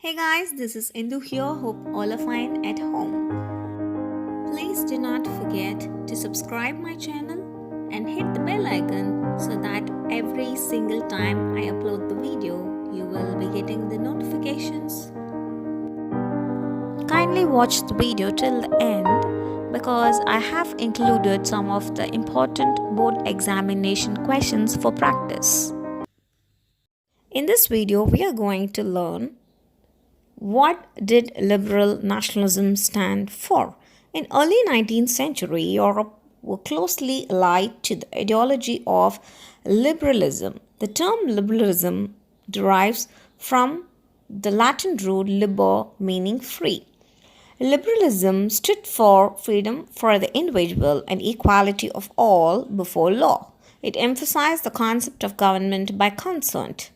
Hey guys, this is Indu here. Hope all are fine at home. Please do not forget to subscribe my channel and hit the bell icon so that every single time I upload the video, you will be getting the notifications. Kindly watch the video till the end because I have included some of the important board examination questions for practice. In this video, we are going to learn what did liberal nationalism stand for? In early 19th century, Europe were closely allied to the ideology of liberalism. The term liberalism derives from the Latin root liber, meaning free. Liberalism stood for freedom for the individual and equality of all before law. It emphasized the concept of government by consent.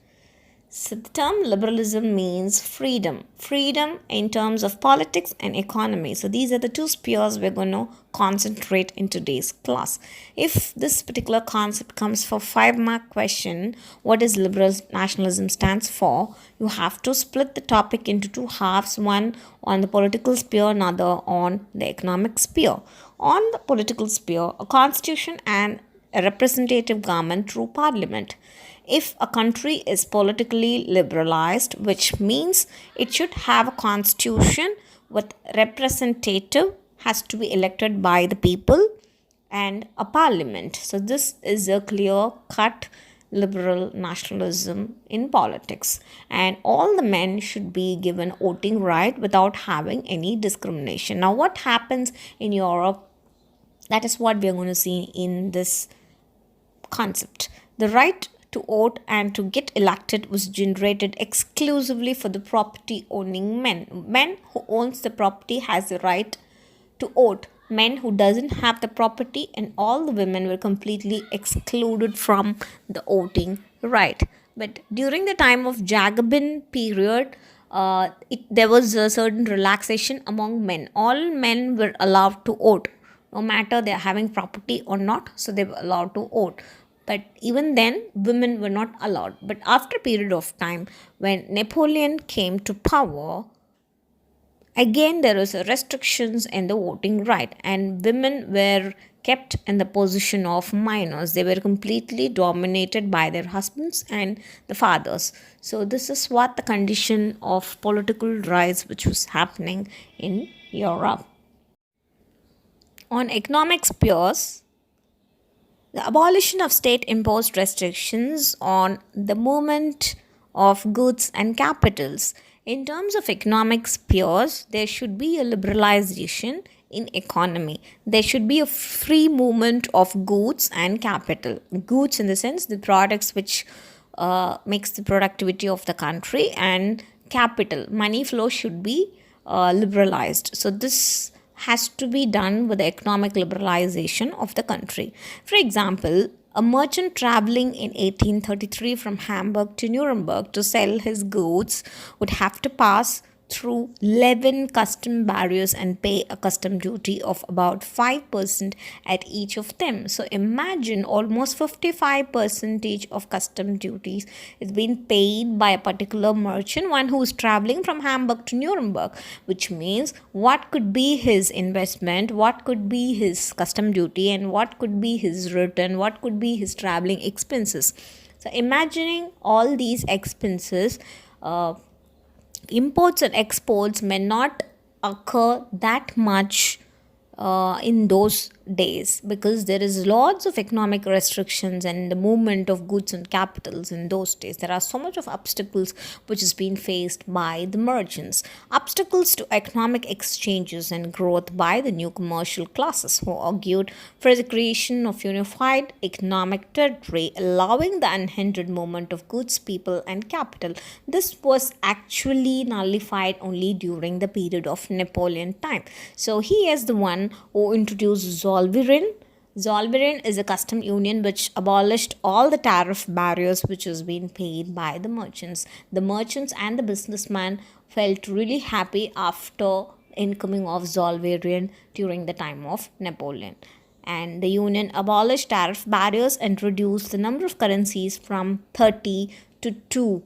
So the term liberalism means freedom. Freedom in terms of politics and economy. So these are the two spheres we're going to concentrate in today's class. If this particular concept comes for 5-mark question, what does liberal nationalism stands for? You have to split the topic into two halves, one on the political sphere, another on the economic sphere. On the political sphere, a constitution and a representative government through parliament. If a country is politically liberalized, which means it should have a constitution with representative has to be elected by the people and a parliament. So this is a clear cut liberal nationalism in politics, and all the men should be given voting right without having any discrimination. Now what happens in Europe, that is what we are going to see in this concept. The right to vote and to get elected was generated exclusively for the property owning men. Men who owns the property has the right to vote. Men who doesn't have the property and all the women were completely excluded from the voting right. But during the time of Jacobin period, there was a certain relaxation among men. All men were allowed to vote, no matter they're having property or not, so they were allowed to vote. But even then, women were not allowed. But after a period of time, when Napoleon came to power, again there was restrictions in the voting right, and women were kept in the position of minors. They were completely dominated by their husbands and the fathers. So this is what the condition of political rise which was happening in Europe. On economic spheres, the abolition of state imposed restrictions on the movement of goods and capitals. In terms of economic spheres, there should be a liberalization in economy. There should be a free movement of goods and capital. Goods in the sense the products which makes the productivity of the country, and capital, money flow should be liberalized. So this has to be done with the economic liberalization of the country. For example, a merchant traveling in 1833 from Hamburg to Nuremberg to sell his goods would have to pass through 11 custom barriers and pay a custom duty of about 5% at each of them. So imagine almost 55% of custom duties is being paid by a particular merchant, one who is traveling from Hamburg to Nuremberg, which means what could be his investment, what could be his custom duty, and what could be his return, what could be his traveling expenses. So imagining all these expenses, imports and exports may not occur that much in those days, because there is lots of economic restrictions and the movement of goods and capitals in those days. There are so much of obstacles which is being faced by the merchants. Obstacles to economic exchanges and growth by the new commercial classes, who argued for the creation of unified economic territory, allowing the unhindered movement of goods, people and capital. This was actually nullified only during the period of Napoleon time. So he is the one who introduced Zollverein. Zollverein is a custom union which abolished all the tariff barriers which was being paid by the merchants. The merchants and the businessmen felt really happy after incoming of Zollverein during the time of Napoleon. And the union abolished tariff barriers and reduced the number of currencies from 30 to 2.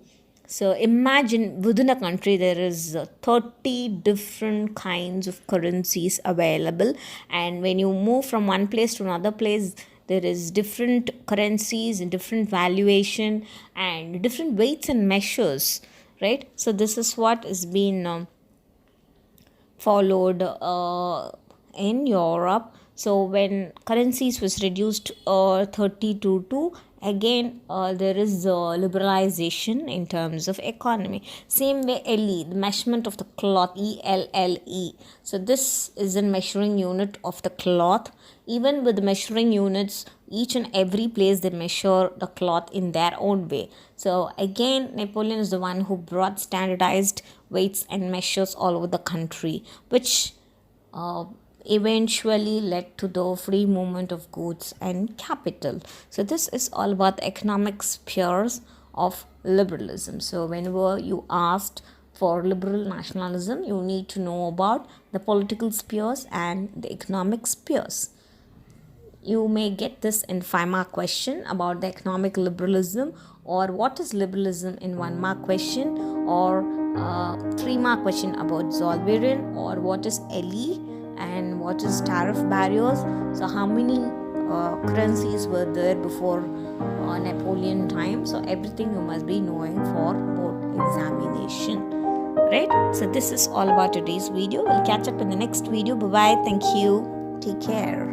So imagine within a country there is 30 different kinds of currencies available, and when you move from one place to another place, there is different currencies and different valuation and different weights and measures, right? So this is what has been followed in Europe. So when currencies was reduced 30 to 2, again there is liberalization in terms of economy. Same way LE, the measurement of the cloth, ELLE. So this is a measuring unit of the cloth. Even with the measuring units, each and every place they measure the cloth in their own way. So again, Napoleon is the one who brought standardized weights and measures all over the country, which eventually led to the free movement of goods and capital. So this is all about the economic spheres of liberalism. So whenever you asked for liberal nationalism, you need to know about the political spheres and the economic spheres. You may get this in 5-mark question about the economic liberalism, or what is liberalism in 1-mark question, or 3-mark question about Zollverein, or what is LE and what is tariff barriers. So how many currencies were there before Napoleon time? So everything you must be knowing for board examination, right? So this is all about today's video. We'll catch up in the next video. Bye bye. Thank you. Take care.